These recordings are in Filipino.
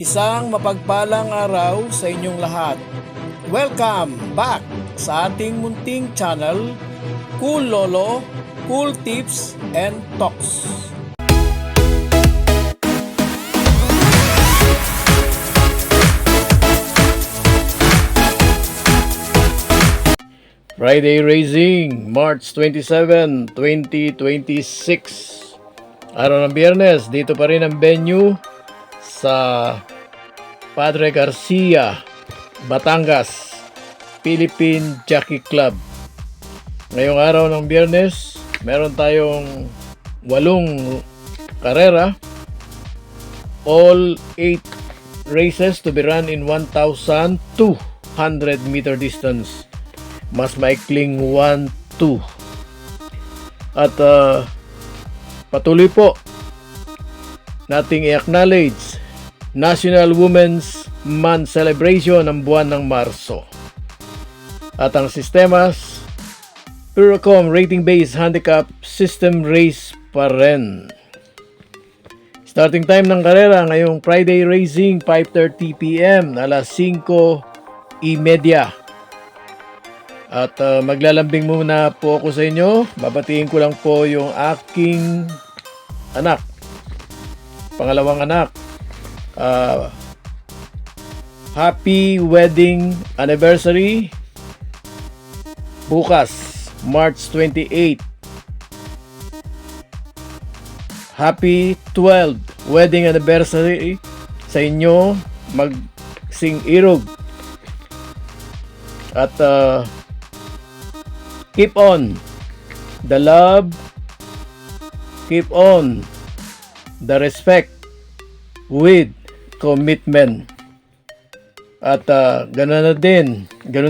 Isang mapagpalang araw sa inyong lahat. Welcome back sa ating munting channel, Cool Lolo, Cool Tips and Talks. Friday Racing, March 27, 2026. Araw ng Biyernes, dito pa rin ang venue sa Padre Garcia, Batangas, Philippine Jockey Club. Ngayong araw ng Biyernes, meron tayong 8 karera, all 8 races to be run in 1,200 meter distance. Mas maikling 1-2. At patuloy po nating i-acknowledge National Women's Month Celebration ng buwan ng Marso. At ang sistemas, Purocom rating-based handicap system race pa rin. Starting time ng karera ngayong Friday Racing, 5:30 p.m. alas 5:30. At maglalambing muna po ako sa inyo. Babatiin ko lang po yung aking anak. Pangalawang anak. Happy wedding anniversary. Bukas, March 28. Happy 12 wedding anniversary sa inyo. Magsing irog. At keep on the love, keep on the respect with commitment. At ganun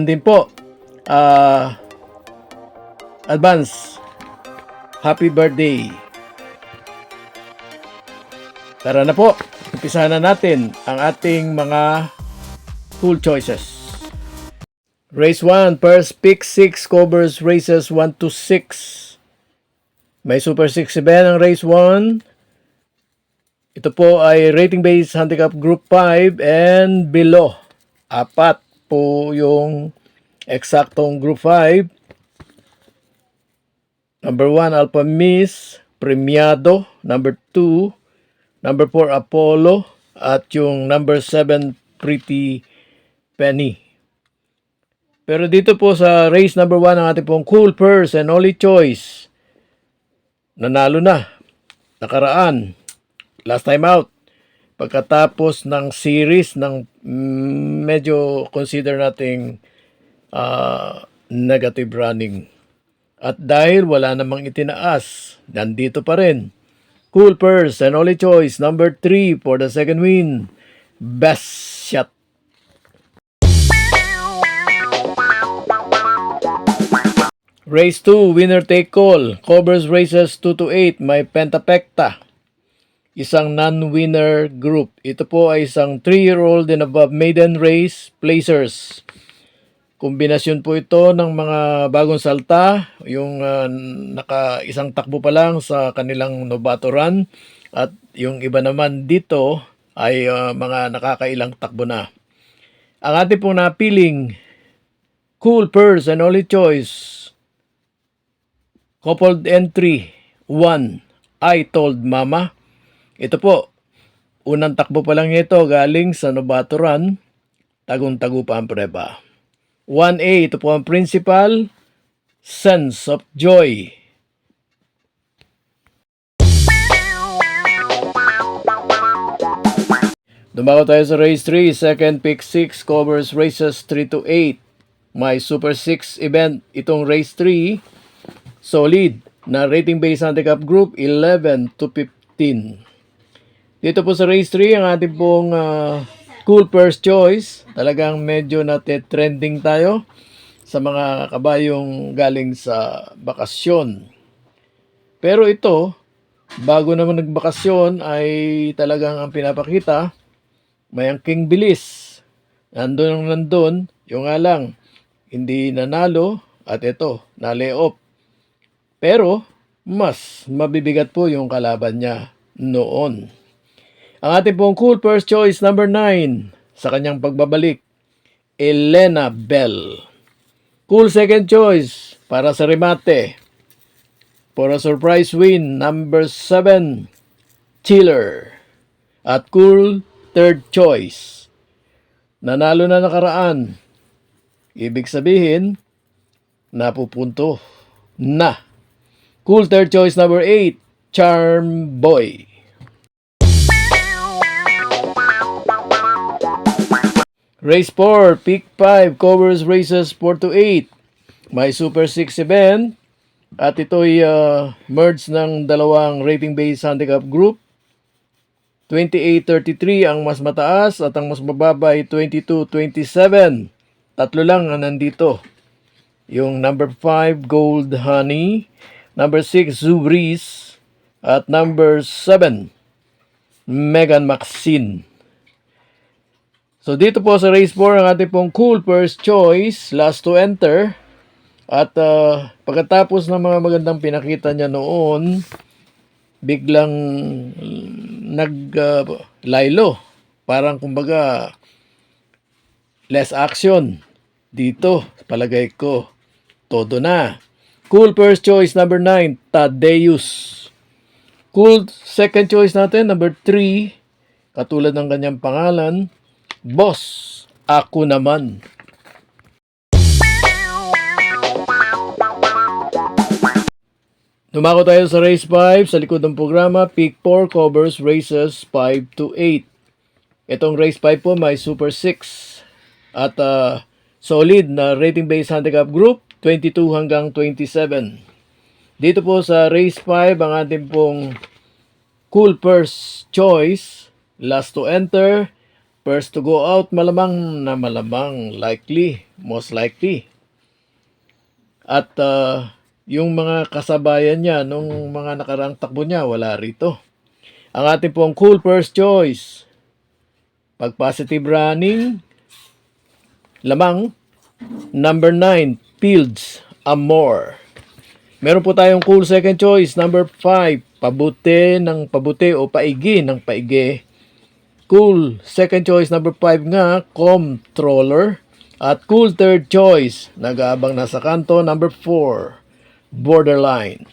din po, advance happy birthday. Tara na po, umpisahan na natin ang ating mga cool choices. Race 1, first pick 6 covers races 1 to 6. May Super 6 event ang race 1. Ito po ay rating-based handicap group 5 and below. 4 po yung eksaktong group 5. Number 1, Alpha Miss, Premiado. Number 2, number 4, Apollo. At yung number 7, Pretty Penny. Pero dito po sa race number 1, ang ating pong Cool Purse and Only Choice. Nanalo na. Nakaraan. Last time out. Pagkatapos ng series ng medyo consider nating negative running. At dahil wala namang itinaas, nandito pa rin. Cool Purse and Only Choice, number 3 for the second win. Best shot. Race 2, winner take all. Covers races 2 to 8. May Pentapecta. Isang non-winner group. Ito po ay isang 3-year-old and above maiden race placers. Kombinasyon po ito ng mga bagong salta. Yung naka isang takbo pa lang sa kanilang novato run. At yung iba naman dito ay mga nakakailang takbo na. Ang ating pong napiling Cool Purse and Only Choice. Coupled entry 1, I Told Mama. Ito po, unang takbo pa lang ito galing sa novato run. Tagong-tago pa ang preba. 1A, ito po ang principal, Sense of Joy. Dumako tayo sa race 3, second pick 6, covers races 3 to 8. May Super 6 event itong race 3. Solid na rating-based handicap group 11 to 15. Dito po sa race 3, ang ating pong Cool Purse Choice. Talagang medyo trending tayo sa mga kabayong galing sa bakasyon. Pero ito, bago naman nagbakasyon ay talagang ang pinapakita, may angking bilis. Nandun, yung nga lang, hindi nanalo at ito, na-lay-off. Pero, mas mabibigat po yung kalaban niya noon. Ang ating pong cool first choice number 9 sa kanyang pagbabalik, Elena Bell. Cool second choice para sa remate, for a surprise win, number 7, Chiller. At cool third choice, nanalo na nakaraan. Ibig sabihin, napupunto na. Cool third choice number 8, Charm Boy. Race 4, Pick 5, covers races 4 to 8. May Super 6 event. At ito'y merge ng dalawang rating-based handicap group. 28-33 ang mas mataas at ang mas mababa ay 22-27. Tatlo lang ang nandito. Yung number 5, Gold Honey. Number 6, Zubris. At number 7, Megan Maxine. So dito po sa race 4 ang ating pong cool first choice, last to enter. At pagkatapos ng mga magandang pinakita niya noon, biglang nag-laylo. Parang kumbaga less action. Dito, palagay ko, todo na. Cool first choice number 9, Tadeus. Cool second choice natin, number 3, katulad ng kanyang pangalan, Boss, Ako Naman. Dumako tayo sa race 5 sa likod ng programa. Pick 4 covers races 5 to 8. Itong race 5 po may Super 6 at solid na rating-based handicap group 22 hanggang 27. Dito po sa race 5 ang ating pong cool first choice, last to enter, first to go out, malamang na malamang, likely, most likely. At yung mga kasabayan niya nung mga nakarang takbo niya, wala rito. Ang ating pong cool first choice, pag positive running, lamang, number 9, Fields Amor. Meron po tayong cool second choice, number 5, Pabuti ng Pabuti o Paigi ng Paigi. Cool second choice, number 5 nga, Comptroller. At cool third choice, nag-aabang na sa kanto, number 4, Borderline.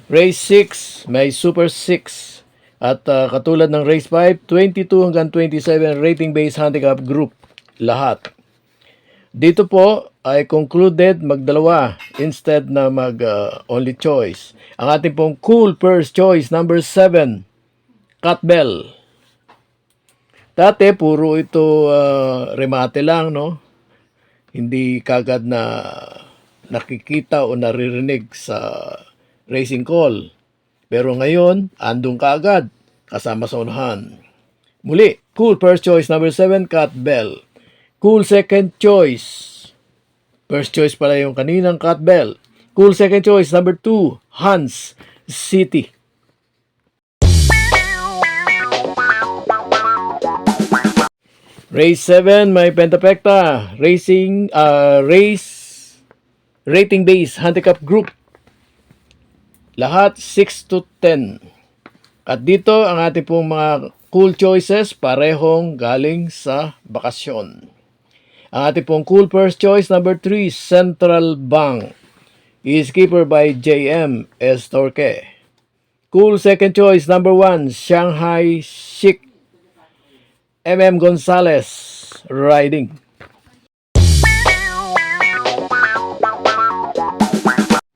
Race 6, may Super 6. At katulad ng Race 5, 22 hanggang 27 rating-based handicap group. Lahat. Dito po ay concluded magdalawa instead na mag-only choice. Ang ating pong cool first choice, number 7, Cat Bell. Dati, puro ito remate lang, no? Hindi kagad na nakikita o naririnig sa racing call. Pero ngayon, andun kaagad, kasama sa unahan. Muli, cool first choice, number 7, Cat Bell. Cool second choice. First choice pala yung kaninang Cat Bell. Cool second choice, number 2, Hans City. Race 7, may Pentapecta. Race rating-based handicap group. Lahat 6 to 10. At dito ang ating pong mga cool choices, parehong galing sa bakasyon. Ang ating pong cool first choice, number 3, Central Bank. Is keeper by J.M. Estorque. Cool second choice, number 1, Shanghai Chic. M.M. Gonzalez riding.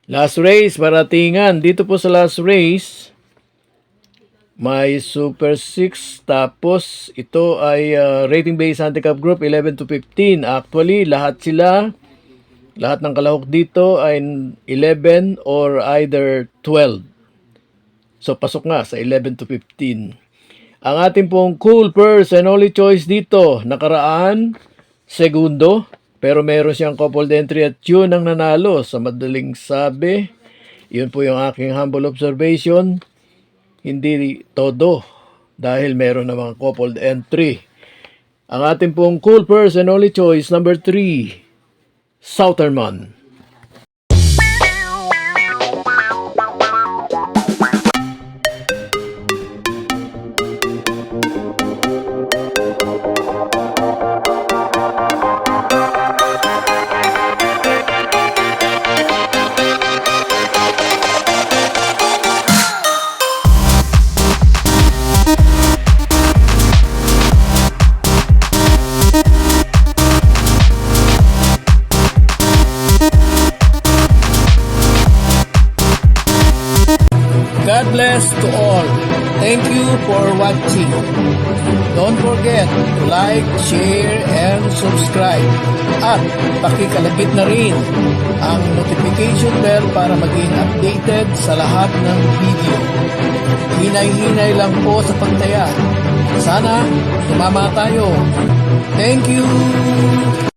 Last race, paratingan. Dito po sa last race, may Super 6. Tapos, ito ay rating-based handicap group 11 to 15. Actually, lahat ng kalahok dito ay 11 or either 12. So, pasok nga sa 11 to 15. Ang ating pong cool first and only choice dito, nakaraan, segundo, pero meron siyang coupled entry at yun ang nanalo. Sa madaling sabi, yun po yung aking humble observation. Hindi todo dahil meron namang coupled entry. Ang ating pong cool first and only choice, number 3, Southernman. God bless to all. Thank you for watching. Don't forget to like, share, and subscribe. At pakikalagit na rin ang notification bell para maging updated sa lahat ng video. Hinay-hinay lang po sa pagtaya. Sana tumama tayo. Thank you!